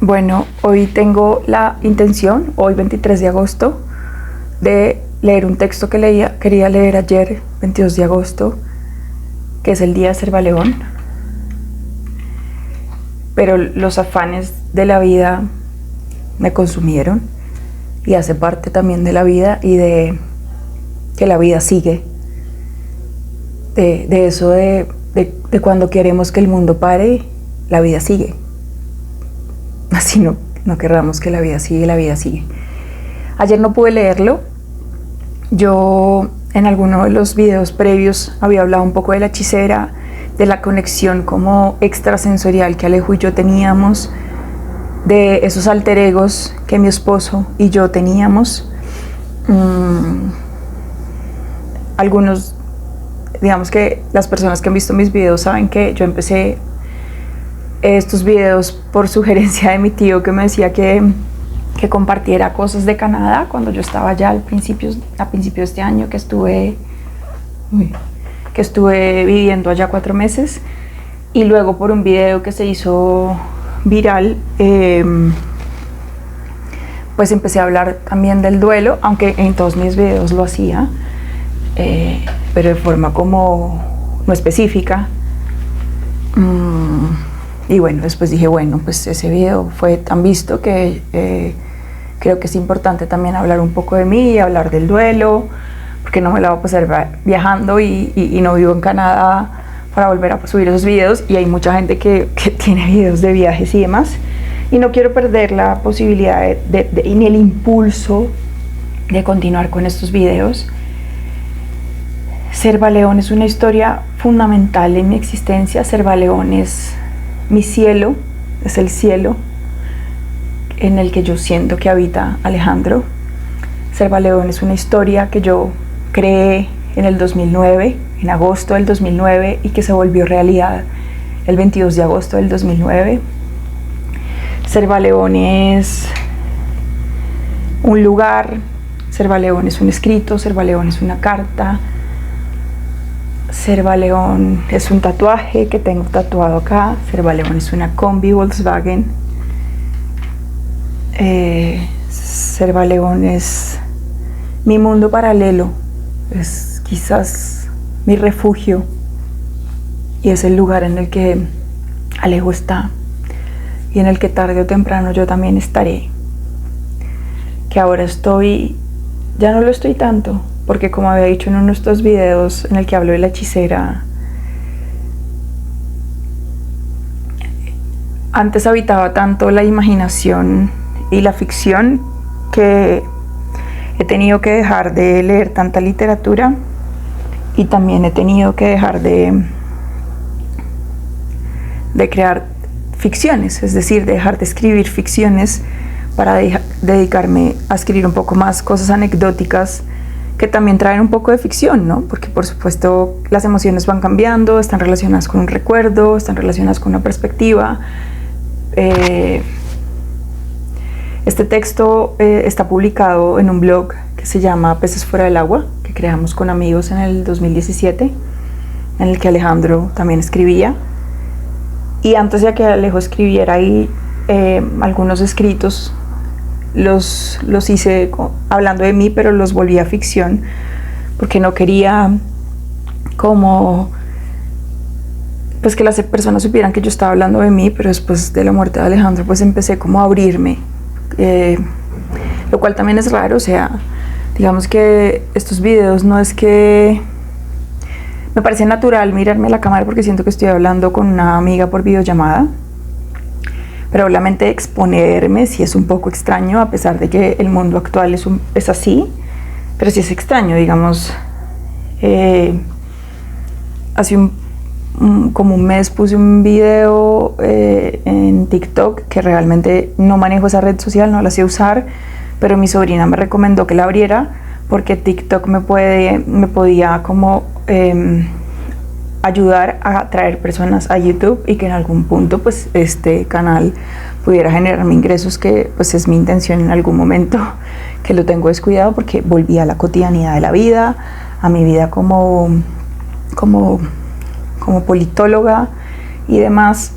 Bueno, hoy tengo la intención, hoy 23 de agosto, de leer un texto que quería leer ayer, 22 de agosto, que es el día de Servaleón. Pero los afanes de la vida me consumieron y hace parte también de la vida y de que la vida sigue. De eso de cuando queremos que el mundo pare, la vida sigue. Así no querramos que la vida sigue, la vida sigue. Ayer no pude leerlo. Yo en alguno de los videos previos había hablado un poco de la hechicera, de la conexión como extrasensorial que Alejo y yo teníamos, de esos alter egos que mi esposo y yo teníamos. Algunos, digamos que las personas que han visto mis videos saben que yo empecé estos videos por sugerencia de mi tío, que me decía que compartiera cosas de Canadá cuando yo estaba allá a principios de este año, que estuve viviendo allá 4 meses, y luego por un video que se hizo viral, pues empecé a hablar también del duelo, aunque en todos mis videos lo hacía, pero de forma como no específica. Y bueno, después dije, bueno, pues ese video fue tan visto que creo que es importante también hablar un poco de mí y hablar del duelo, porque no me la voy a pasar viajando y no vivo en Canadá para volver a subir esos videos, y hay mucha gente que tiene videos de viajes y demás, y no quiero perder la posibilidad ni el impulso de continuar con estos videos. Servaleón es una historia fundamental en mi existencia. Servaleón es mi cielo, es el cielo en el que yo siento que habita Alejandro. Servaleón es una historia que yo creé en el 2009, en agosto del 2009, y que se volvió realidad el 22 de agosto del 2009. Servaleón es un lugar, Servaleón es un escrito, Servaleón es una carta, Servaleón es un tatuaje que tengo tatuado acá, Servaleón es una combi Volkswagen, Servaleón es mi mundo paralelo, es quizás mi refugio, y es el lugar en el que Alejo está y en el que tarde o temprano yo también estaré. Que ahora ya no lo estoy tanto, porque como había dicho en uno de estos videos en el que hablo de la hechicera, antes habitaba tanto la imaginación y la ficción que he tenido que dejar de leer tanta literatura, y también he tenido que dejar de crear ficciones, es decir, dejar de escribir ficciones para dedicarme a escribir un poco más cosas anecdóticas que también traen un poco de ficción, ¿no? Porque por supuesto las emociones van cambiando, están relacionadas con un recuerdo, están relacionadas con una perspectiva. Este texto está publicado en un blog que se llama Peces Fuera del Agua, que creamos con amigos en el 2017, en el que Alejandro también escribía. Y antes de que Alejo escribiera ahí, algunos escritos los hice hablando de mí, pero los volví a ficción, porque no quería como pues que las personas supieran que yo estaba hablando de mí. Pero después de la muerte de Alejandro pues empecé como a abrirme, lo cual también es raro. O sea, digamos que estos videos no es que me parece natural mirarme a la cámara porque siento que estoy hablando con una amiga por videollamada, pero obviamente exponerme sí es un poco extraño, a pesar de que el mundo actual es así, pero sí es extraño. Digamos, hace como un mes puse un video en TikTok, que realmente no manejo esa red social, no la sé usar, pero mi sobrina me recomendó que la abriera porque TikTok me podía como ayudar a traer personas a YouTube, y que en algún punto pues este canal pudiera generarme ingresos, que pues es mi intención en algún momento, que lo tengo descuidado porque volví a la cotidianidad de la vida, a mi vida como politóloga y demás.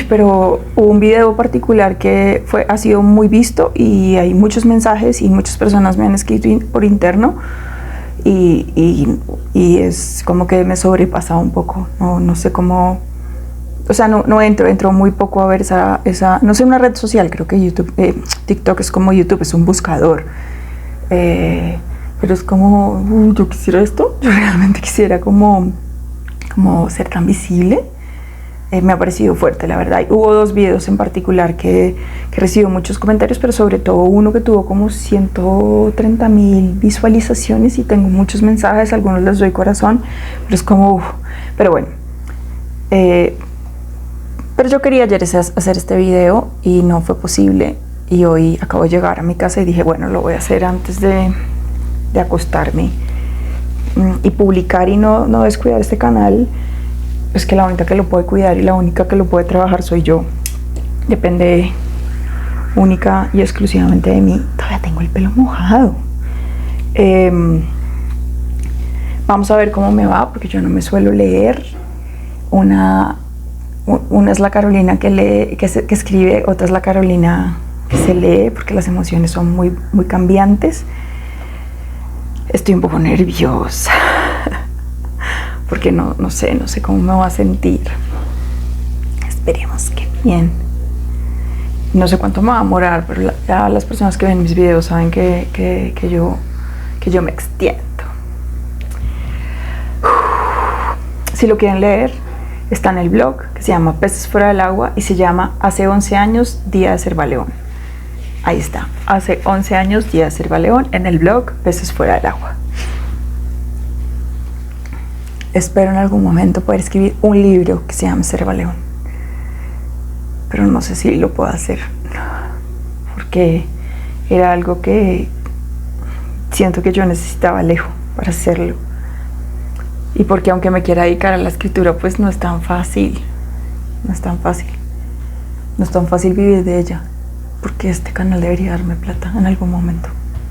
Pero hubo un video particular que ha sido muy visto y hay muchos mensajes y muchas personas me han escrito por interno y es como que me sobrepasa un poco, no sé cómo, o sea, no entro muy poco a ver esa no sé, una red social, creo que YouTube, TikTok es como YouTube, es un buscador, pero es como, yo quisiera esto, yo realmente quisiera como ser tan visible. Me ha parecido fuerte, la verdad. Hubo 2 videos en particular que recibió muchos comentarios, pero sobre todo uno que tuvo como 130,000 visualizaciones y tengo muchos mensajes, algunos les doy corazón, pero es como, pero bueno. Pero yo quería ayer hacer este video y no fue posible, y hoy acabo de llegar a mi casa y dije, bueno, lo voy a hacer antes de acostarme y publicar y no descuidar este canal. Es que la única que lo puede cuidar y la única que lo puede trabajar soy yo. Depende única y exclusivamente de mí. Todavía tengo el pelo mojado. Vamos a ver cómo me va, porque yo no me suelo leer. Una es la Carolina que escribe, otra es la Carolina que se lee, porque las emociones son muy, muy cambiantes. Estoy un poco nerviosa. Porque no sé cómo me voy a sentir. Esperemos que bien. No sé cuánto me va a demorar, pero ya las personas que ven mis videos saben que yo me extiendo. Si lo quieren leer, está en el blog que se llama Peces fuera del agua y se llama Hace 11 años, Día de Cervaleón. Ahí está, hace 11 años, Día de Cervaleón, en el blog Peces fuera del agua. Espero en algún momento poder escribir un libro que se llame Cervaleón, pero no sé si lo puedo hacer, porque era algo que siento que yo necesitaba lejos para hacerlo, y porque aunque me quiera dedicar a la escritura, pues no es tan fácil vivir de ella, porque este canal debería darme plata en algún momento.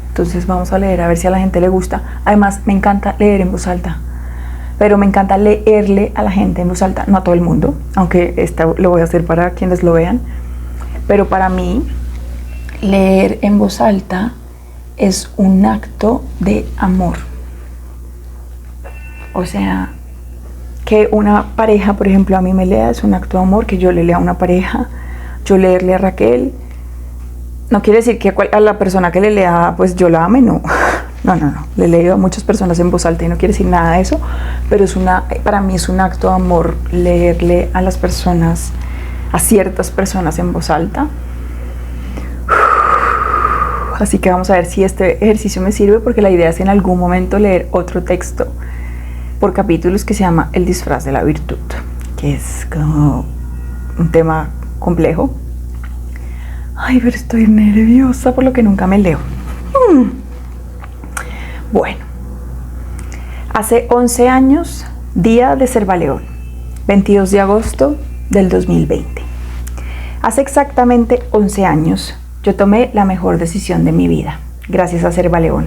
Entonces vamos a leer a ver si a la gente le gusta. Además me encanta leer en voz alta, pero me encanta leerle a la gente en voz alta, no a todo el mundo, aunque lo voy a hacer para quienes lo vean, pero para mí leer en voz alta es un acto de amor. O sea, que una pareja, por ejemplo, a mí me lea es un acto de amor, que yo le lea a una pareja, yo leerle a Raquel, no quiere decir que a la persona que le lea, pues yo la ame, no. No, le he leído a muchas personas en voz alta y no quiere decir nada de eso, pero para mí es un acto de amor leerle a las personas, a ciertas personas en voz alta. Así que vamos a ver si este ejercicio me sirve, porque la idea es en algún momento leer otro texto por capítulos que se llama El disfraz de la virtud, que es como un tema complejo. Ay, pero estoy nerviosa por lo que nunca me leo. Bueno, hace 11 años, Día de Cervaleón, 22 de agosto del 2020. Hace exactamente 11 años, yo tomé la mejor decisión de mi vida, gracias a Cervaleón.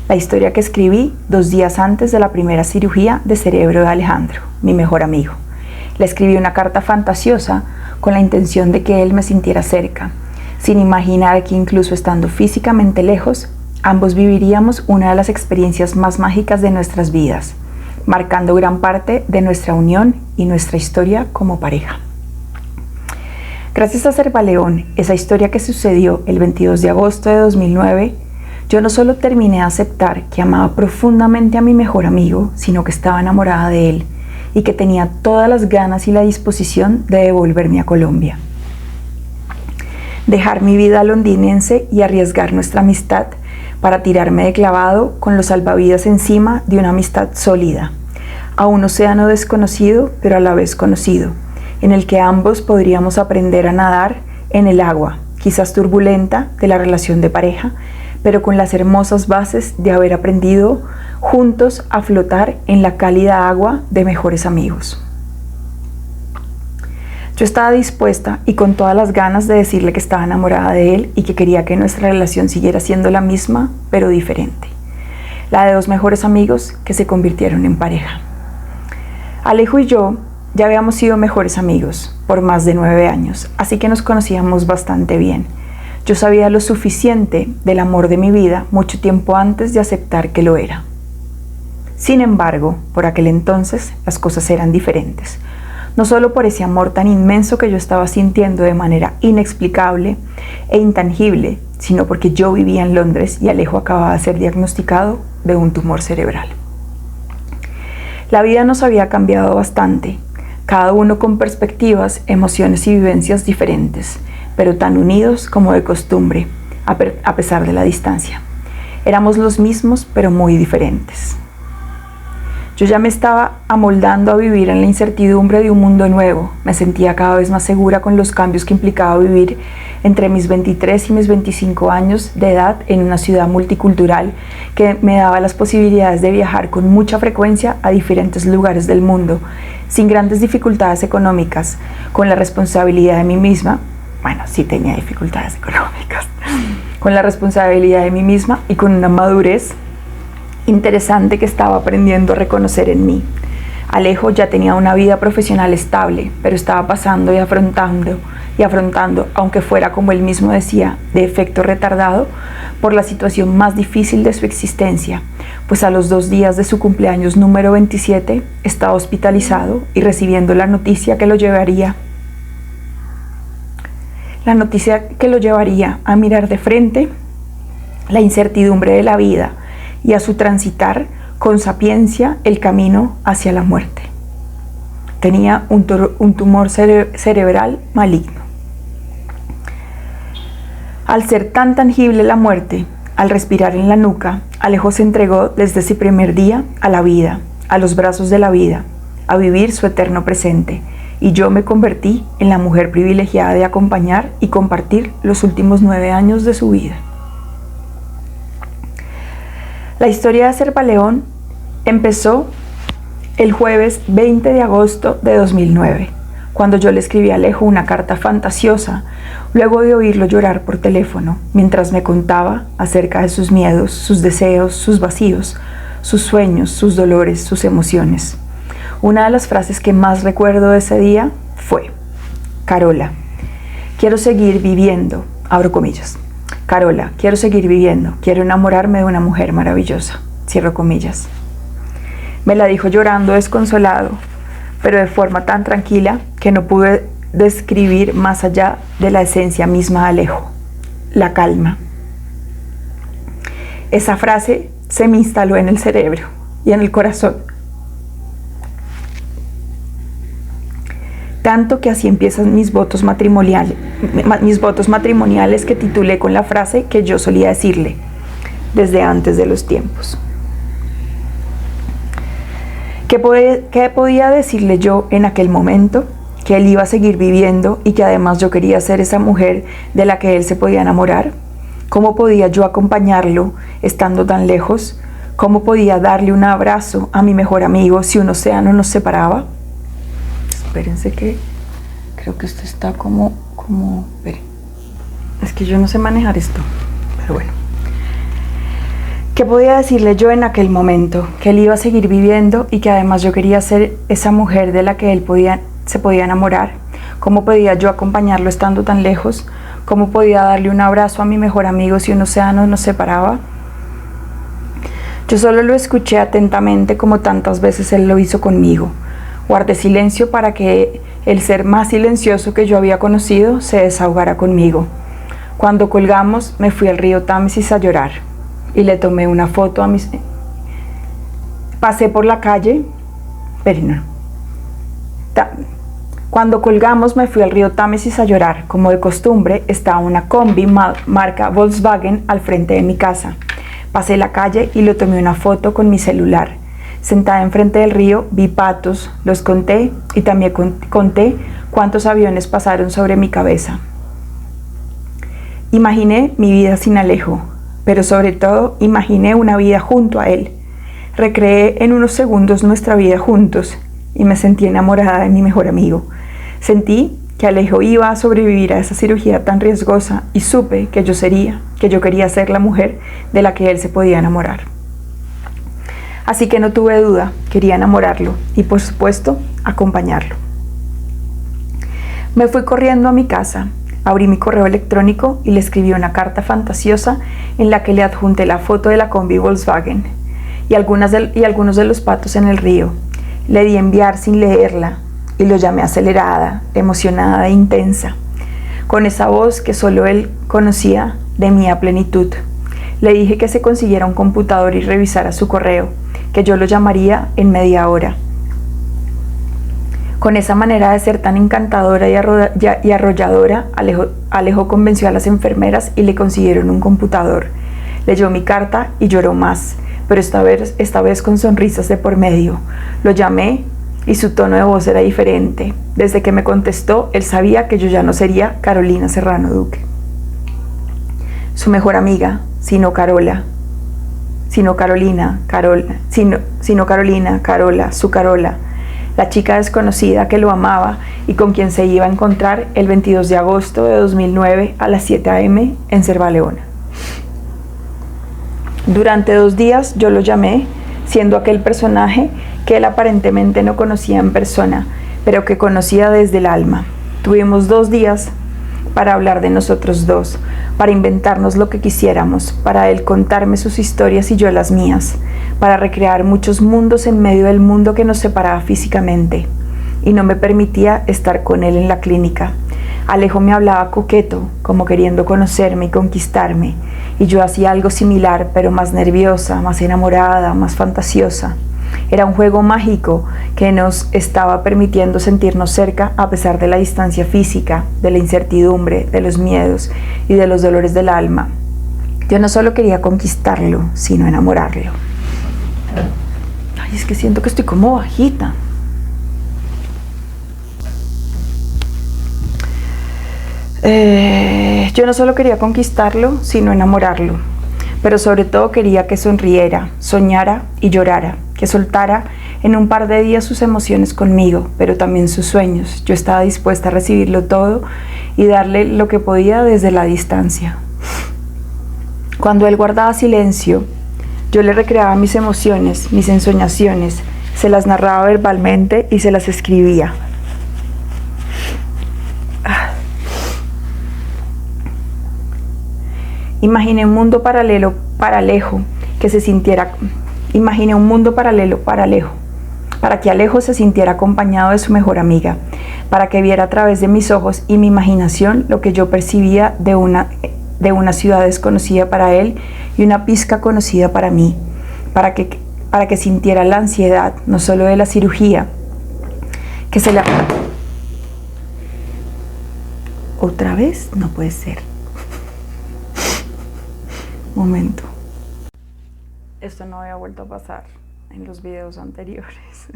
La historia que escribí 2 días antes de la primera cirugía de cerebro de Alejandro, mi mejor amigo. Le escribí una carta fantasiosa con la intención de que él me sintiera cerca, sin imaginar que incluso estando físicamente lejos, ambos viviríamos una de las experiencias más mágicas de nuestras vidas, marcando gran parte de nuestra unión y nuestra historia como pareja. Gracias a Cervaleón, esa historia que sucedió el 22 de agosto de 2009, yo no solo terminé de aceptar que amaba profundamente a mi mejor amigo, sino que estaba enamorada de él y que tenía todas las ganas y la disposición de devolverme a Colombia. Dejar mi vida londinense y arriesgar nuestra amistad para tirarme de clavado con los salvavidas encima de una amistad sólida, a un océano desconocido pero a la vez conocido, en el que ambos podríamos aprender a nadar en el agua, quizás turbulenta, de la relación de pareja, pero con las hermosas bases de haber aprendido juntos a flotar en la cálida agua de mejores amigos. Yo estaba dispuesta y con todas las ganas de decirle que estaba enamorada de él y que quería que nuestra relación siguiera siendo la misma, pero diferente. La de 2 mejores amigos que se convirtieron en pareja. Alejo y yo ya habíamos sido mejores amigos por más de 9 años, así que nos conocíamos bastante bien. Yo sabía lo suficiente del amor de mi vida mucho tiempo antes de aceptar que lo era. Sin embargo, por aquel entonces las cosas eran diferentes. No solo por ese amor tan inmenso que yo estaba sintiendo de manera inexplicable e intangible, sino porque yo vivía en Londres y Alejo acababa de ser diagnosticado de un tumor cerebral. La vida nos había cambiado bastante, cada uno con perspectivas, emociones y vivencias diferentes, pero tan unidos como de costumbre, a pesar de la distancia. Éramos los mismos, pero muy diferentes. Yo ya me estaba amoldando a vivir en la incertidumbre de un mundo nuevo. Me sentía cada vez más segura con los cambios que implicaba vivir entre mis 23 y mis 25 años de edad en una ciudad multicultural que me daba las posibilidades de viajar con mucha frecuencia a diferentes lugares del mundo, sin grandes dificultades económicas, con la responsabilidad de mí misma. Bueno, sí tenía dificultades económicas, con la responsabilidad de mí misma y con una madurez interesante que estaba aprendiendo a reconocer en mí. Alejo ya tenía una vida profesional estable, pero estaba pasando y afrontando, aunque fuera como él mismo decía, de efecto retardado, por la situación más difícil de su existencia, pues a los 2 días de su cumpleaños número 27 estaba hospitalizado y recibiendo la noticia que lo llevaría a mirar de frente la incertidumbre de la vida y a su transitar con sapiencia el camino hacia la muerte. Tenía un tumor cerebral maligno. Al ser tan tangible la muerte, al respirar en la nuca, Alejo se entregó desde ese primer día a la vida, a los brazos de la vida, a vivir su eterno presente, y yo me convertí en la mujer privilegiada de acompañar y compartir los últimos 9 años de su vida. La historia de Serpaleón empezó el jueves 20 de agosto de 2009, cuando yo le escribí a Alejo una carta fantasiosa, luego de oírlo llorar por teléfono, mientras me contaba acerca de sus miedos, sus deseos, sus vacíos, sus sueños, sus dolores, sus emociones. Una de las frases que más recuerdo de ese día fue: Carola, quiero seguir viviendo, abro comillas. Carola, quiero seguir viviendo, quiero enamorarme de una mujer maravillosa, cierro comillas. Me la dijo llorando desconsolado, pero de forma tan tranquila que no pude describir más allá de la esencia misma de Alejo, la calma. Esa frase se me instaló en el cerebro y en el corazón, tanto que así empiezan mis votos matrimoniales que titulé con la frase que yo solía decirle desde antes de los tiempos. ¿Qué podía decirle yo en aquel momento? Que él iba a seguir viviendo y que además yo quería ser esa mujer de la que él se podía enamorar. ¿Cómo podía yo acompañarlo estando tan lejos? ¿Cómo podía darle un abrazo a mi mejor amigo si un océano nos separaba? Espérense que creo que esto está esperen. Es que yo no sé manejar esto, pero bueno. ¿Qué podía decirle yo en aquel momento? Que él iba a seguir viviendo y que además yo quería ser esa mujer de la que él se podía enamorar. ¿Cómo podía yo acompañarlo estando tan lejos? ¿Cómo podía darle un abrazo a mi mejor amigo si un océano nos separaba? Yo solo lo escuché atentamente como tantas veces él lo hizo conmigo. Guardé silencio para que el ser más silencioso que yo había conocido se desahogara conmigo. Cuando colgamos, me fui al río Támesis a llorar y le tomé una foto a mis... Pasé por la calle... Cuando colgamos, me fui al río Támesis a llorar. Como de costumbre, estaba una combi marca Volkswagen al frente de mi casa. Pasé la calle y le tomé una foto con mi celular. Sentada enfrente del río, vi patos, los conté y también conté cuántos aviones pasaron sobre mi cabeza. Imaginé mi vida sin Alejo, pero sobre todo imaginé una vida junto a él. Recreé en unos segundos nuestra vida juntos y me sentí enamorada de mi mejor amigo. Sentí que Alejo iba a sobrevivir a esa cirugía tan riesgosa y supe que yo quería ser la mujer de la que él se podía enamorar. Así que no tuve duda, quería enamorarlo y por supuesto acompañarlo. Me fui corriendo a mi casa, abrí mi correo electrónico y le escribí una carta fantasiosa en la que le adjunté la foto de la combi Volkswagen y algunos de los patos en el río. Le di enviar sin leerla y lo llamé acelerada, emocionada e intensa, con esa voz que solo él conocía de mí a plenitud. Le dije que se consiguiera un computador y revisara su correo, que yo lo llamaría en media hora. Con esa manera de ser tan encantadora y arrolladora, Alejo convenció a las enfermeras y le consiguieron un computador. Leyó mi carta y lloró más, pero esta vez con sonrisas de por medio. Lo llamé y su tono de voz era diferente. Desde que me contestó, él sabía que yo ya no sería Carolina Serrano Duque, su mejor amiga, sino Carola, su Carola, la chica desconocida que lo amaba y con quien se iba a encontrar el 22 de agosto de 2009 a las 7 a.m. en Cervaleona. Durante 2 días yo lo llamé, siendo aquel personaje que él aparentemente no conocía en persona, pero que conocía desde el alma. Tuvimos 2 días para hablar de nosotros dos, para inventarnos lo que quisiéramos, para él contarme sus historias y yo las mías, para recrear muchos mundos en medio del mundo que nos separaba físicamente y no me permitía estar con él en la clínica. Alejo me hablaba coqueto, como queriendo conocerme y conquistarme, y yo hacía algo similar, pero más nerviosa, más enamorada, más fantasiosa. Era un juego mágico que nos estaba permitiendo sentirnos cerca a pesar de la distancia física, de la incertidumbre, de los miedos y de los dolores del alma. Yo no solo quería conquistarlo, sino enamorarlo. Ay, es que siento que estoy como bajita. Yo no solo quería conquistarlo, sino enamorarlo. Pero sobre todo quería que sonriera, soñara y llorara, que soltara en un par de días sus emociones conmigo, pero también sus sueños. Yo estaba dispuesta a recibirlo todo y darle lo que podía desde la distancia. Cuando él guardaba silencio, yo le recreaba mis emociones, mis ensoñaciones, se las narraba verbalmente y se las escribía. Imaginé un mundo paralelo para Alejo, que se sintiera. Imaginé un mundo paralelo para Alejo, para que Alejo se sintiera acompañado de su mejor amiga, para que viera a través de mis ojos y mi imaginación lo que yo percibía de una ciudad desconocida para él y una pizca conocida para mí, para que sintiera la ansiedad, no solo de la cirugía, que se la... ¿Otra vez? No puede ser. Momento. Esto no había vuelto a pasar en los videos anteriores.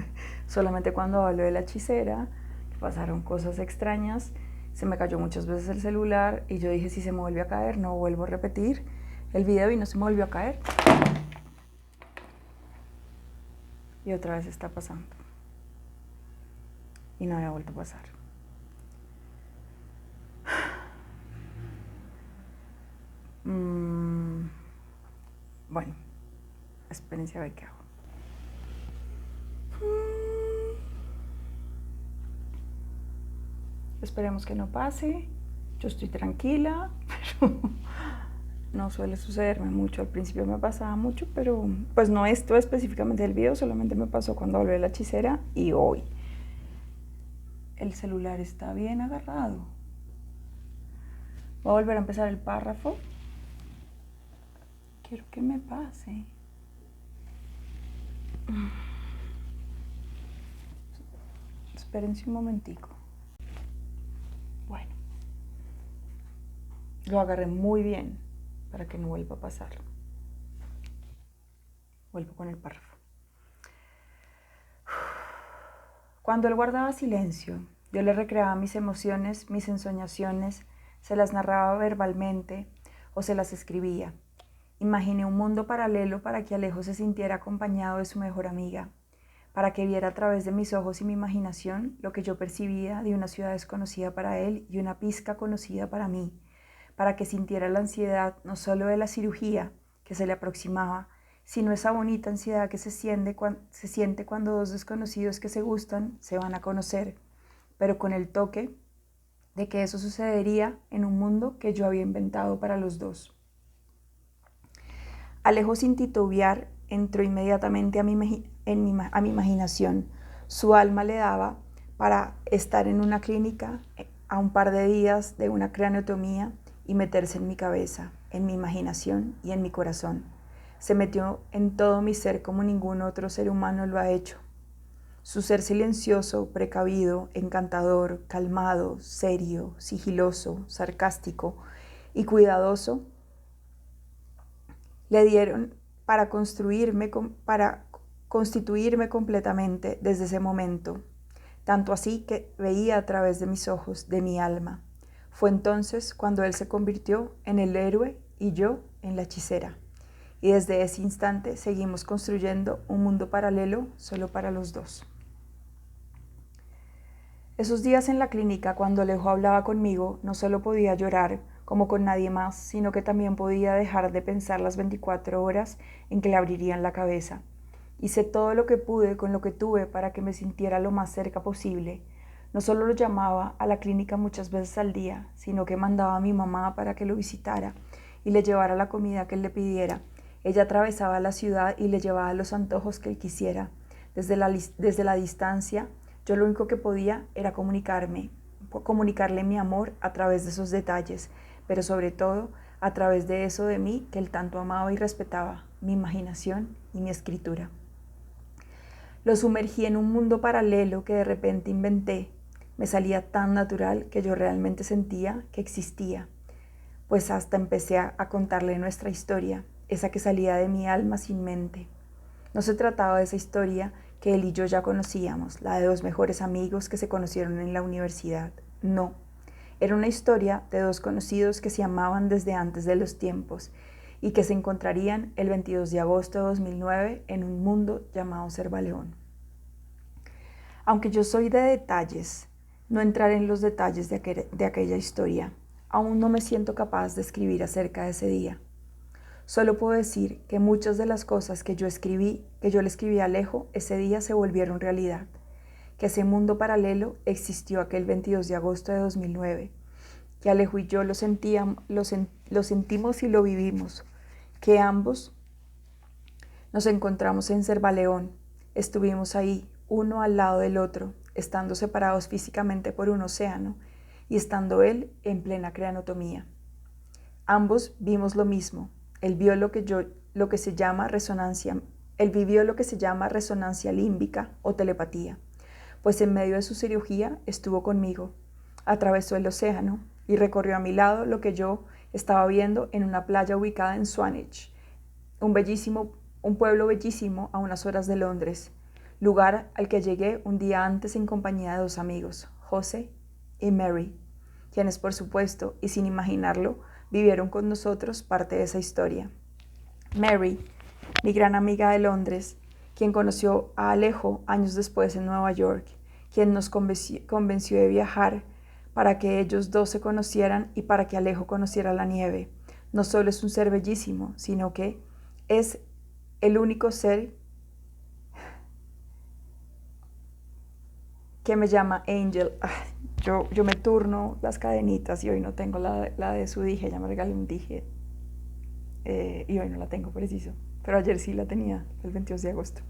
Solamente cuando hablo de la hechicera, pasaron cosas extrañas. Se me cayó muchas veces el celular y yo dije, si se me vuelve a caer, no vuelvo a repetir el video y no se me volvió a caer. Y otra vez está pasando. Y no había vuelto a pasar. Bueno, espérense a ver qué hago. Esperemos que no pase. Yo estoy tranquila, pero no suele sucederme mucho. Al principio me pasaba mucho, pero pues no esto específicamente del video, solamente me pasó cuando hablé de la hechicera y hoy. El celular está bien agarrado. Voy a volver a empezar el párrafo. Quiero que me pase. Espérense un momentico. Bueno. Lo agarré muy bien para que no vuelva a pasar. Vuelvo con el párrafo. Cuando él guardaba silencio, yo le recreaba mis emociones, mis ensoñaciones, se las narraba verbalmente o se las escribía. Imaginé un mundo paralelo para que Alejo se sintiera acompañado de su mejor amiga, para que viera a través de mis ojos y mi imaginación lo que yo percibía de una ciudad desconocida para él y una pizca conocida para mí, para que sintiera la ansiedad no solo de la cirugía que se le aproximaba, sino esa bonita ansiedad que se siente cuando dos desconocidos que se gustan se van a conocer, pero con el toque de que eso sucedería en un mundo que yo había inventado para los dos. Alejo sin titubear entró inmediatamente a mi imaginación. Su alma le daba para estar en una clínica a un par de días de una craneotomía y meterse en mi cabeza, en mi imaginación y en mi corazón. Se metió en todo mi ser como ningún otro ser humano lo ha hecho. Su ser silencioso, precavido, encantador, calmado, serio, sigiloso, sarcástico y cuidadoso le dieron para constituirme completamente desde ese momento, tanto así que veía a través de mis ojos, de mi alma. Fue entonces cuando él se convirtió en el héroe y yo en la hechicera. Y desde ese instante seguimos construyendo un mundo paralelo solo para los dos. Esos días en la clínica, cuando Alejo hablaba conmigo, no solo podía llorar como con nadie más, sino que también podía dejar de pensar las 24 horas en que le abrirían la cabeza. Hice todo lo que pude con lo que tuve para que me sintiera lo más cerca posible. No solo lo llamaba a la clínica muchas veces al día, sino que mandaba a mi mamá para que lo visitara y le llevara la comida que él le pidiera. Ella atravesaba la ciudad y le llevaba los antojos que él quisiera. Desde la distancia, yo lo único que podía era comunicarle mi amor a través de esos detalles, pero sobre todo a través de eso de mí que él tanto amaba y respetaba, mi imaginación y mi escritura. Lo sumergí en un mundo paralelo que de repente inventé. Me salía tan natural que yo realmente sentía que existía, pues hasta empecé a contarle nuestra historia, esa que salía de mi alma sin mente. No se trataba de esa historia que él y yo ya conocíamos, la de dos mejores amigos que se conocieron en la universidad. No, era una historia de dos conocidos que se amaban desde antes de los tiempos y que se encontrarían el 22 de agosto de 2009 en un mundo llamado Cervaleón. Aunque yo soy de detalles, no entraré en los detalles de aquella historia. Aún no me siento capaz de escribir acerca de ese día. Solo puedo decir que muchas de las cosas que yo le escribí a Alejo, ese día se volvieron realidad. Que ese mundo paralelo existió aquel 22 de agosto de 2009. Que Alejo y yo lo sentimos y lo vivimos. Que ambos nos encontramos en Cervaleón. Estuvimos ahí, uno al lado del otro, estando separados físicamente por un océano y estando él en plena craneotomía. Ambos vimos lo mismo. Él vivió lo que se llama resonancia límbica o telepatía, pues en medio de su cirugía estuvo conmigo, atravesó el océano y recorrió a mi lado lo que yo estaba viendo en una playa ubicada en Swanage, un pueblo bellísimo a unas horas de Londres, lugar al que llegué un día antes en compañía de dos amigos, José y Mary, quienes por supuesto y sin imaginarlo vivieron con nosotros parte de esa historia. Mary, mi gran amiga de Londres, quien conoció a Alejo años después en Nueva York, quien nos convenció de viajar para que ellos dos se conocieran y para que Alejo conociera la nieve. No solo es un ser bellísimo, sino que es el único ser que me llama Angel. Yo me turno las cadenitas y hoy no tengo la de su dije, ya me regalé un dije y hoy no la tengo preciso, pero ayer sí la tenía, el 22 de agosto.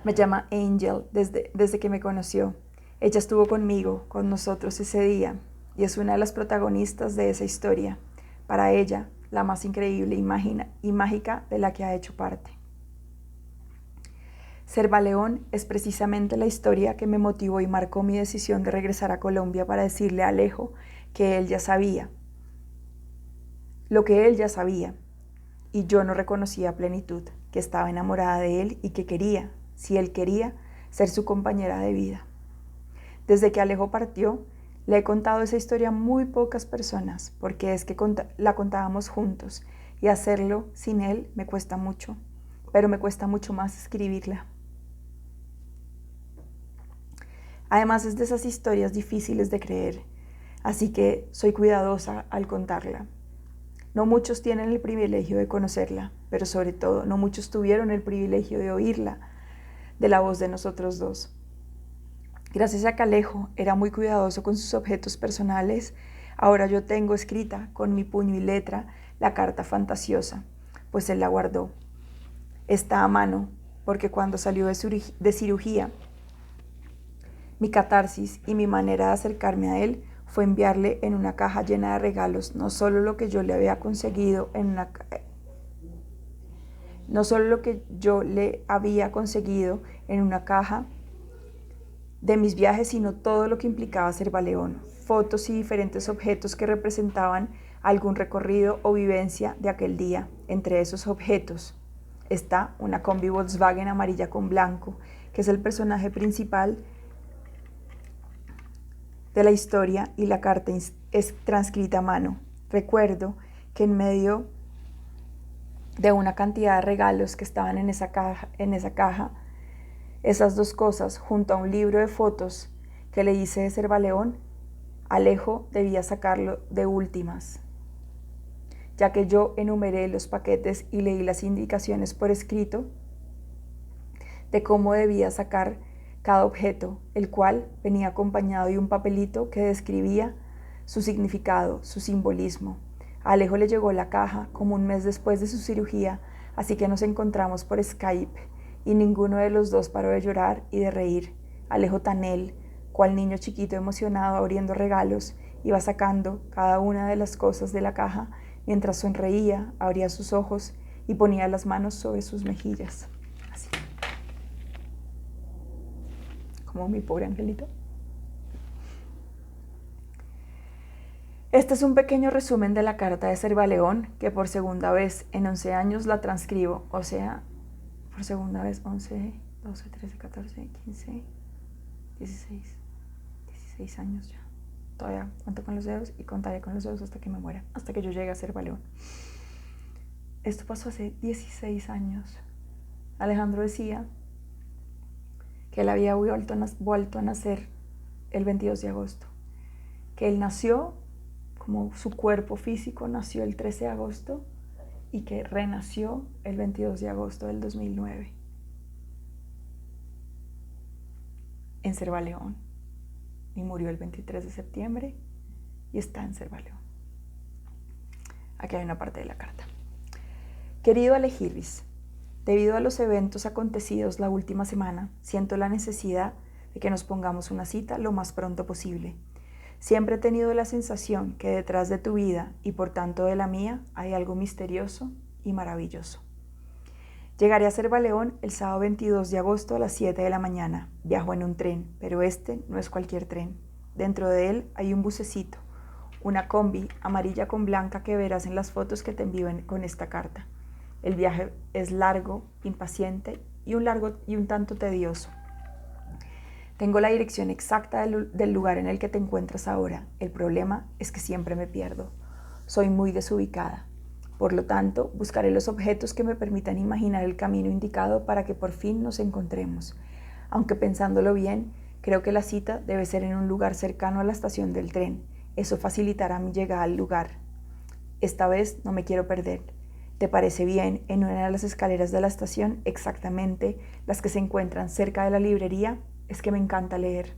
Me llama Angel desde que me conoció. Ella estuvo conmigo, con nosotros ese día y es una de las protagonistas de esa historia. Para ella, la más increíble y mágica de la que ha hecho parte. Cervaleón es precisamente la historia que me motivó y marcó mi decisión de regresar a Colombia para decirle a Alejo que él ya sabía, lo que él ya sabía, y yo no reconocía a plenitud, que estaba enamorada de él y que quería, si él quería, ser su compañera de vida. Desde que Alejo partió, le he contado esa historia a muy pocas personas, porque es que la contábamos juntos, y hacerlo sin él me cuesta mucho, pero me cuesta mucho más escribirla. Además es de esas historias difíciles de creer, así que soy cuidadosa al contarla. No muchos tienen el privilegio de conocerla, pero sobre todo no muchos tuvieron el privilegio de oírla de la voz de nosotros dos. Gracias a que Alejo era muy cuidadoso con sus objetos personales, ahora yo tengo escrita con mi puño y letra la carta fantasiosa, pues él la guardó. Está a mano, porque cuando salió de cirugía, mi catarsis y mi manera de acercarme a él fue enviarle en una caja llena de regalos no solo lo que yo le había conseguido en una caja de mis viajes, sino todo lo que implicaba ser Baleón, fotos y diferentes objetos que representaban algún recorrido o vivencia de aquel día. Entre esos objetos está una combi Volkswagen amarilla con blanco, que es el personaje principal de la historia, y la carta es transcrita a mano. Recuerdo que en medio de una cantidad de regalos que estaban en esa caja, esas dos cosas, junto a un libro de fotos que le hice de Servaleón, Alejo debía sacarlo de últimas, ya que yo enumeré los paquetes y leí las indicaciones por escrito de cómo debía sacar cada objeto, el cual venía acompañado de un papelito que describía su significado, su simbolismo. A Alejo le llegó la caja como un mes después de su cirugía, así que nos encontramos por Skype y ninguno de los dos paró de llorar y de reír. Alejo tan él, cual niño chiquito emocionado abriendo regalos, iba sacando cada una de las cosas de la caja mientras sonreía, abría sus ojos y ponía las manos sobre sus mejillas. Así. Como mi pobre angelito. Este es un pequeño resumen de la carta de Servaleón, que por segunda vez en 11 años la transcribo, o sea, por segunda vez 11, 12, 13, 14, 15, 16 años ya. Todavía cuento con los dedos y contaré con los dedos hasta que me muera, hasta que yo llegue a Servaleón. Esto pasó hace 16 años. Alejandro decía que él había vuelto a nacer el 22 de agosto, que él nació como su cuerpo físico nació el 13 de agosto y que renació el 22 de agosto del 2009 en Servaleón y murió el 23 de septiembre y está en Servaleón. Aquí hay una parte de la carta. Querido Alejirris, debido a los eventos acontecidos la última semana, siento la necesidad de que nos pongamos una cita lo más pronto posible. Siempre he tenido la sensación que detrás de tu vida y por tanto de la mía hay algo misterioso y maravilloso. Llegaré a Servaleón el sábado 22 de agosto a las 7 de la mañana. Viajo en un tren, pero este no es cualquier tren. Dentro de él hay un bucecito, una combi amarilla con blanca que verás en las fotos que te envío con esta carta. El viaje es largo, impaciente y un tanto tedioso. Tengo la dirección exacta del lugar en el que te encuentras ahora. El problema es que siempre me pierdo. Soy muy desubicada. Por lo tanto, buscaré los objetos que me permitan imaginar el camino indicado para que por fin nos encontremos. Aunque pensándolo bien, creo que la cita debe ser en un lugar cercano a la estación del tren. Eso facilitará mi llegada al lugar. Esta vez no me quiero perder. ¿Te parece bien en una de las escaleras de la estación, exactamente las que se encuentran cerca de la librería? Es que me encanta leer.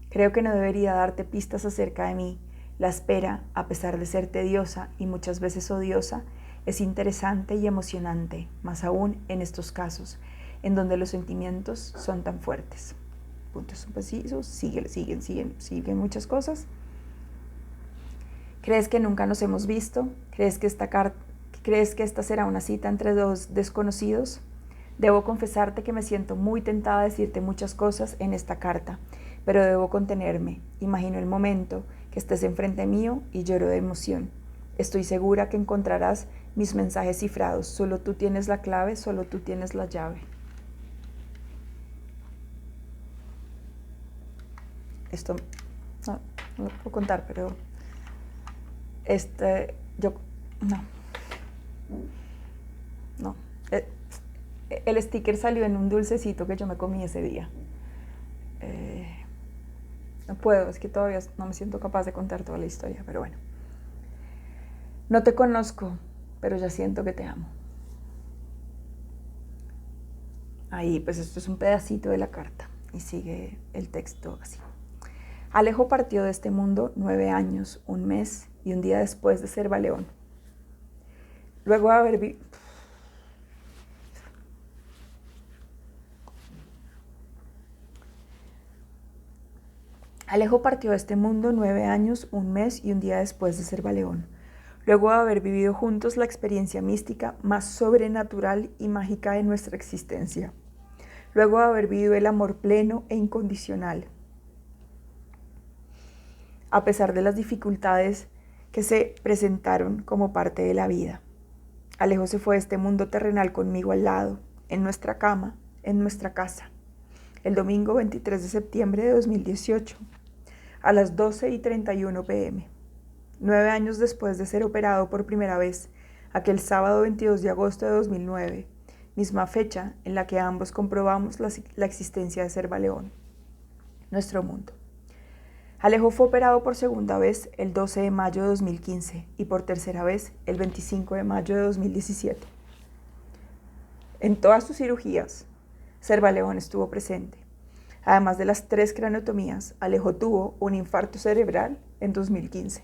Creo que no debería darte pistas acerca de mí. La espera, a pesar de ser tediosa y muchas veces odiosa, es interesante y emocionante, más aún en estos casos, en donde los sentimientos son tan fuertes. Puntos precisos, siguen muchas cosas. ¿Crees que nunca nos hemos visto? ¿Crees que esta será una cita entre dos desconocidos? Debo confesarte que me siento muy tentada a decirte muchas cosas en esta carta, pero debo contenerme. Imagino el momento que estés enfrente mío y lloro de emoción. Estoy segura que encontrarás mis mensajes cifrados. Solo tú tienes la clave, solo tú tienes la llave. Esto no lo puedo contar, pero no. El sticker salió en un dulcecito que yo me comí ese día. No puedo, es que todavía no me siento capaz de contar toda la historia, pero bueno. No te conozco, pero ya siento que te amo. Ahí, pues esto es un pedacito de la carta y sigue el texto así. Alejo partió de este mundo 9 años, 1 mes y 1 día después de ser Baleón. Luego de haber Alejo partió de este mundo 9 años, 1 mes y 1 día después de ser Baleón. Luego de haber vivido juntos la experiencia mística más sobrenatural y mágica de nuestra existencia. Luego de haber vivido el amor pleno e incondicional. A pesar de las dificultades que se presentaron como parte de la vida. Alejo se fue de este mundo terrenal conmigo al lado, en nuestra cama, en nuestra casa, el domingo 23 de septiembre de 2018, a las 12:31 p.m., 9 años después de ser operado por primera vez, aquel sábado 22 de agosto de 2009, misma fecha en la que ambos comprobamos la existencia de Ser Baleón, nuestro mundo. Alejo fue operado por segunda vez el 12 de mayo de 2015 y por tercera vez el 25 de mayo de 2017. En todas sus cirugías, Ser Baleón estuvo presente. Además de las 3 craneotomías, Alejo tuvo un infarto cerebral en 2015.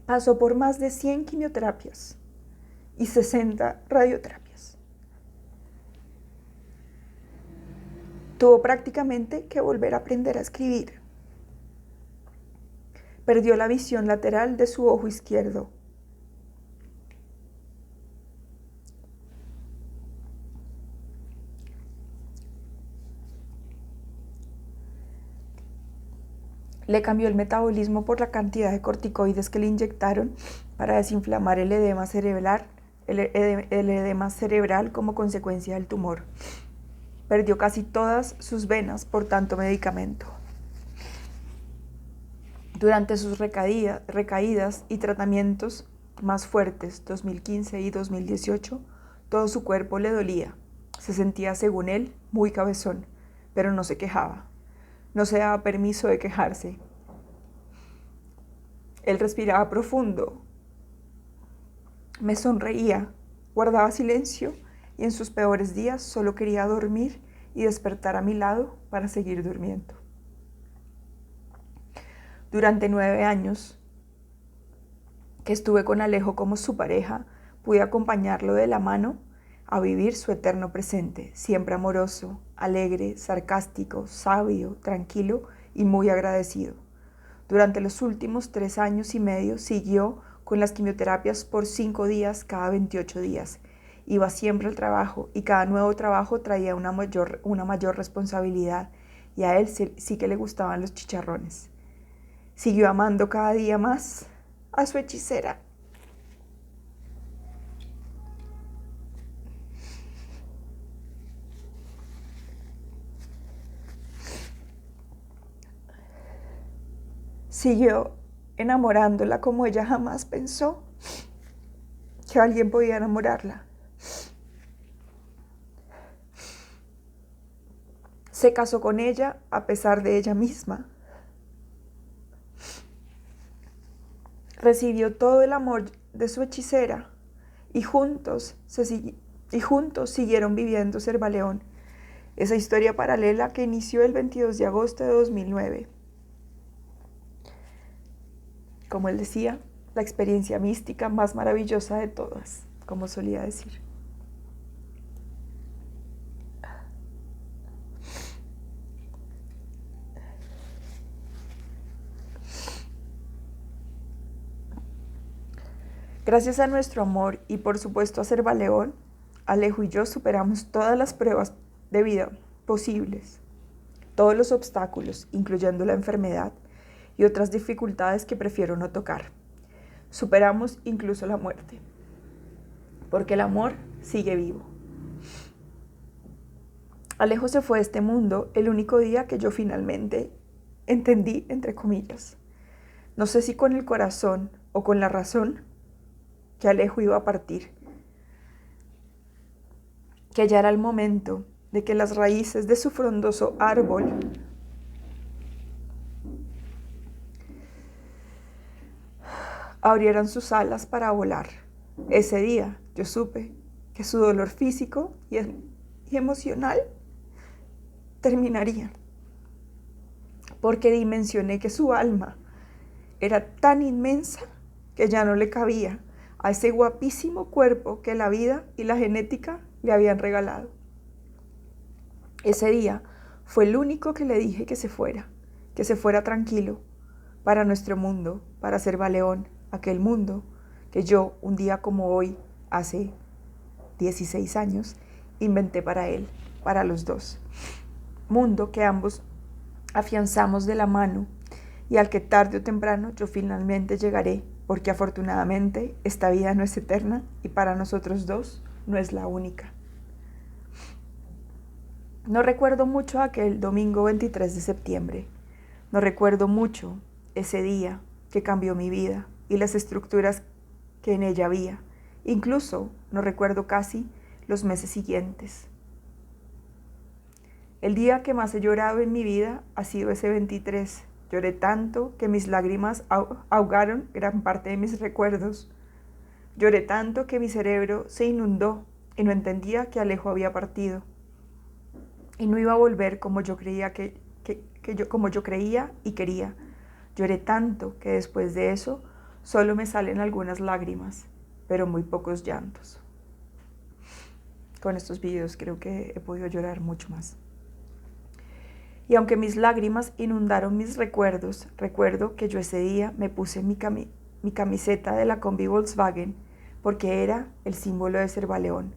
Pasó por más de 100 quimioterapias y 60 radioterapias. Tuvo prácticamente que volver a aprender a escribir. Perdió la visión lateral de su ojo izquierdo. Le cambió el metabolismo por la cantidad de corticoides que le inyectaron para desinflamar el edema cerebral como consecuencia del tumor. Perdió casi todas sus venas por tanto medicamento. Durante sus recaídas y tratamientos más fuertes, 2015 y 2018, todo su cuerpo le dolía. Se sentía, según él, muy cabezón, pero no se quejaba. No se daba permiso de quejarse. Él respiraba profundo, me sonreía, guardaba silencio y en sus peores días solo quería dormir y despertar a mi lado para seguir durmiendo. Durante 9 años que estuve con Alejo como su pareja, pude acompañarlo de la mano a vivir su eterno presente, siempre amoroso, alegre, sarcástico, sabio, tranquilo y muy agradecido. Durante los últimos 3 años y medio siguió con las quimioterapias por 5 días cada 28 días. Iba siempre al trabajo y cada nuevo trabajo traía una mayor responsabilidad y a él sí que le gustaban los chicharrones. Siguió amando cada día más a su hechicera. Siguió enamorándola como ella jamás pensó que alguien podía enamorarla. Se casó con ella a pesar de ella misma. Recibió todo el amor de su hechicera y juntos siguieron viviendo Ser Baleón, esa historia paralela que inició el 22 de agosto de 2009. Como él decía, la experiencia mística más maravillosa de todas, como solía decir. Gracias a nuestro amor y por supuesto a Ser Baleón, Alejo y yo superamos todas las pruebas de vida posibles, todos los obstáculos, incluyendo la enfermedad y otras dificultades que prefiero no tocar. Superamos incluso la muerte, porque el amor sigue vivo. Alejo se fue de este mundo el único día que yo finalmente entendí, entre comillas, no sé si con el corazón o con la razón, que Alejo iba a partir, que ya era el momento de que las raíces de su frondoso árbol abrieran sus alas para volar. Ese día yo supe que su dolor físico y emocional terminaría, porque dimensioné que su alma era tan inmensa que ya no le cabía a ese guapísimo cuerpo que la vida y la genética le habían regalado. Ese día fue el único que le dije que se fuera tranquilo, para nuestro mundo, para Servaleón, aquel mundo que yo, un día como hoy, hace 16 años, inventé para él, para los dos. Mundo que ambos afianzamos de la mano y al que tarde o temprano yo finalmente llegaré, porque afortunadamente esta vida no es eterna y para nosotros dos no es la única. No recuerdo mucho aquel domingo 23 de septiembre. No recuerdo mucho ese día que cambió mi vida y las estructuras que en ella había. Incluso no recuerdo casi los meses siguientes. El día que más he llorado en mi vida ha sido ese 23. Lloré tanto que mis lágrimas ahogaron gran parte de mis recuerdos. Lloré tanto que mi cerebro se inundó y no entendía que Alejo había partido. Y no iba a volver como yo creía como yo creía y quería. Lloré tanto que después de eso solo me salen algunas lágrimas, pero muy pocos llantos. Con estos videos creo que he podido llorar mucho más. Y aunque mis lágrimas inundaron mis recuerdos, recuerdo que yo ese día me puse mi camiseta de la combi Volkswagen porque era el símbolo de Servaleón.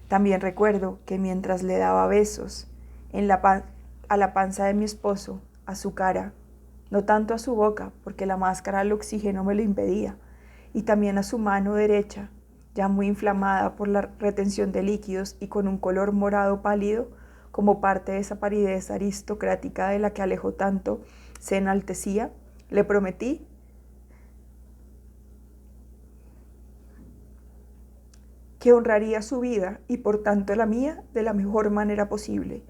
También recuerdo que mientras le daba besos a la panza de mi esposo, a su cara, no tanto a su boca, porque la máscara del oxígeno me lo impedía, y también a su mano derecha, ya muy inflamada por la retención de líquidos y con un color morado pálido, como parte de esa palidez aristocrática de la que Alejo tanto se enaltecía, le prometí que honraría su vida y por tanto la mía de la mejor manera posible,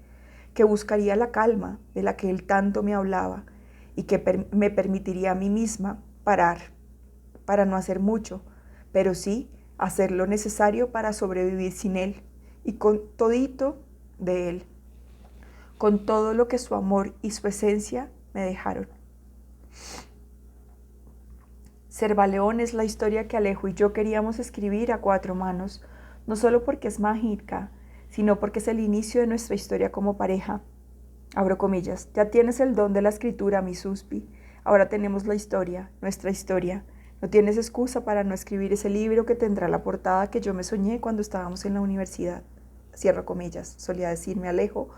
que buscaría la calma de la que él tanto me hablaba y que me permitiría a mí misma parar, para no hacer mucho, pero sí hacer lo necesario para sobrevivir sin él y con todito de él, con todo lo que su amor y su esencia me dejaron. Servaleón es la historia que Alejo y yo queríamos escribir a cuatro manos, no solo porque es mágica, sino porque es el inicio de nuestra historia como pareja. Abro comillas, ya tienes el don de la escritura, mi Suspi. Ahora tenemos la historia, nuestra historia. No tienes excusa para no escribir ese libro que tendrá la portada que yo me soñé cuando estábamos en la universidad. Cierro comillas, solía decirme Alejo,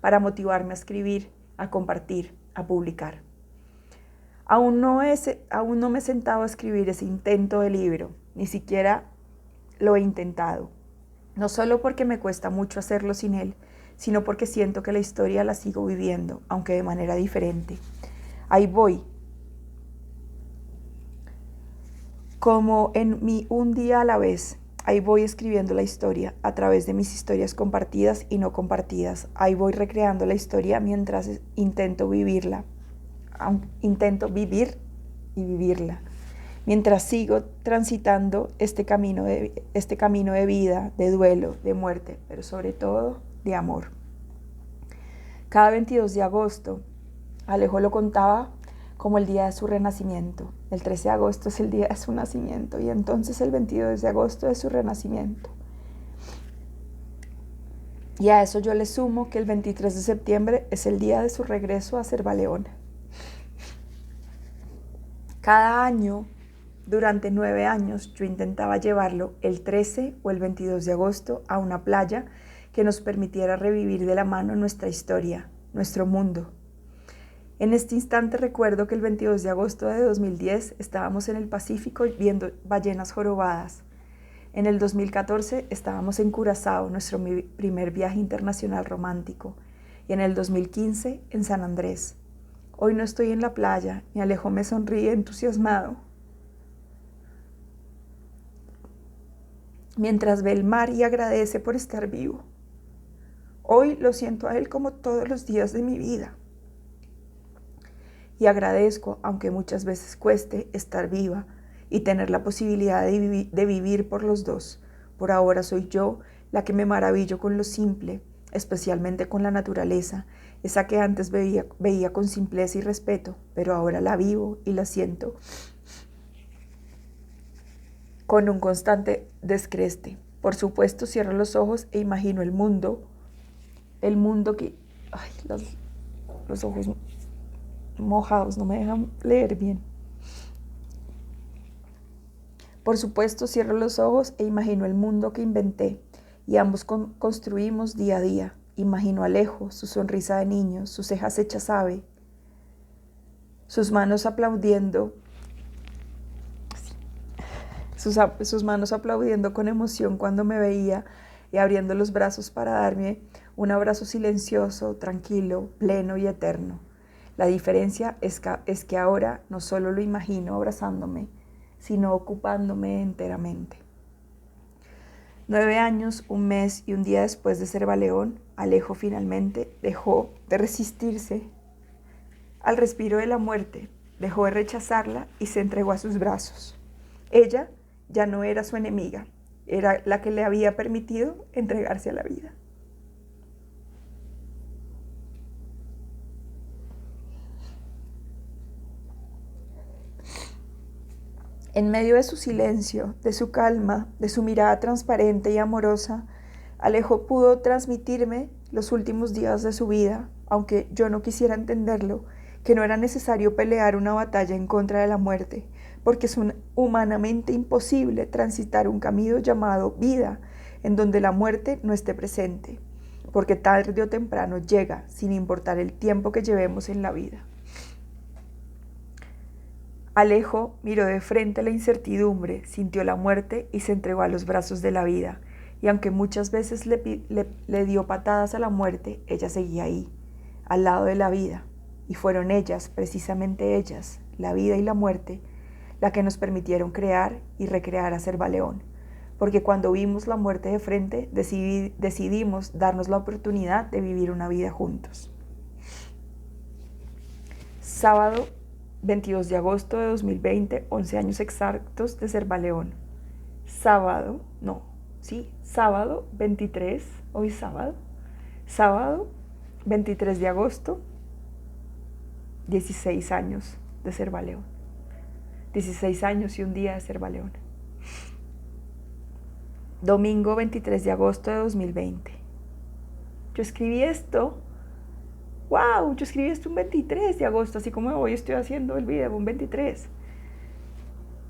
para motivarme a escribir, a compartir, a publicar. Aún no me he sentado a escribir ese intento de libro, ni siquiera lo he intentado. No solo porque me cuesta mucho hacerlo sin él, sino porque siento que la historia la sigo viviendo, aunque de manera diferente. Ahí voy, como en mi un día a la vez. Ahí voy escribiendo la historia a través de mis historias compartidas y no compartidas. Ahí voy recreando la historia mientras intento vivirla. Intento vivir y vivirla. Mientras sigo transitando este camino de vida, de duelo, de muerte, pero sobre todo de amor. Cada 22 de agosto, Alejo lo contaba como el día de su renacimiento. El 13 de agosto es el día de su nacimiento y entonces el 22 de agosto es su renacimiento. Y a eso yo le sumo que el 23 de septiembre es el día de su regreso a Servaleón. Cada año, durante 9 años, yo intentaba llevarlo el 13 o el 22 de agosto a una playa que nos permitiera revivir de la mano nuestra historia, nuestro mundo. En este instante recuerdo que el 22 de agosto de 2010 estábamos en el Pacífico viendo ballenas jorobadas. En el 2014 estábamos en Curazao, nuestro primer viaje internacional romántico. Y en el 2015 en San Andrés. Hoy no estoy en la playa, y Alejo me sonríe entusiasmado, mientras ve el mar y agradece por estar vivo. Hoy lo siento a él como todos los días de mi vida. Y agradezco, aunque muchas veces cueste, estar viva y tener la posibilidad de vivir por los dos. Por ahora soy yo la que me maravillo con lo simple, especialmente con la naturaleza, esa que antes veía con simpleza y respeto, pero ahora la vivo y la siento con un constante descreste. Por supuesto, cierro los ojos e imagino el mundo que... Ay, los ojos mojados no me dejan leer bien. Por supuesto, cierro los ojos e imagino el mundo que inventé, y ambos construimos día a día. Imagino a Alejo, su sonrisa de niño, sus cejas hechas ave, sus manos aplaudiendo, sus manos aplaudiendo con emoción cuando me veía y abriendo los brazos para darme un abrazo silencioso, tranquilo, pleno y eterno. La diferencia es que ahora no solo lo imagino abrazándome, sino ocupándome enteramente. 9 años, un mes y un día después de ser Baleón, Alejo finalmente dejó de resistirse al respiro de la muerte, dejó de rechazarla y se entregó a sus brazos. Ella ya no era su enemiga, era la que le había permitido entregarse a la vida. En medio de su silencio, de su calma, de su mirada transparente y amorosa, Alejo pudo transmitirme los últimos días de su vida, aunque yo no quisiera entenderlo, que no era necesario pelear una batalla en contra de la muerte, porque es humanamente imposible transitar un camino llamado vida, en donde la muerte no esté presente, porque tarde o temprano llega, sin importar el tiempo que llevemos en la vida. Alejo miró de frente la incertidumbre, sintió la muerte y se entregó a los brazos de la vida. Y aunque muchas veces le dio patadas a la muerte, ella seguía ahí, al lado de la vida. Y fueron ellas, precisamente ellas, la vida y la muerte, la que nos permitieron crear y recrear a Ser Baleón. Porque cuando vimos la muerte de frente, decidimos darnos la oportunidad de vivir una vida juntos. Sábado 22 de agosto de 2020, 11 años exactos de Ser Baleón. Sábado 23, hoy sábado 23 de agosto, 16 años de Ser Baleón. 16 años y un día de Ser Baleón. Domingo 23 de agosto de 2020. Yo escribí esto un 23 de agosto, así como hoy estoy haciendo el video, un 23.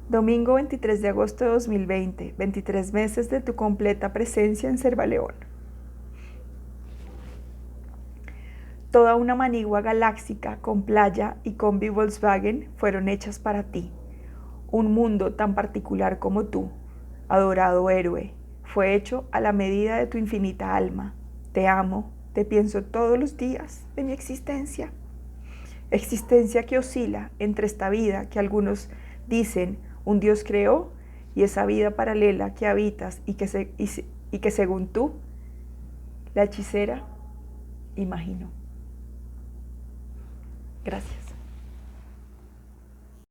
Domingo 23 de agosto de 2020, 23 meses de tu completa presencia en Ser Baleón. Toda una manigua galáctica con playa y combi Volkswagen fueron hechas para ti. Un mundo tan particular como tú, adorado héroe, fue hecho a la medida de tu infinita alma. Te amo. Te pienso todos los días de mi existencia. Existencia que oscila entre esta vida que algunos dicen un Dios creó y esa vida paralela que habitas y que según tú, la hechicera, imaginó. Gracias.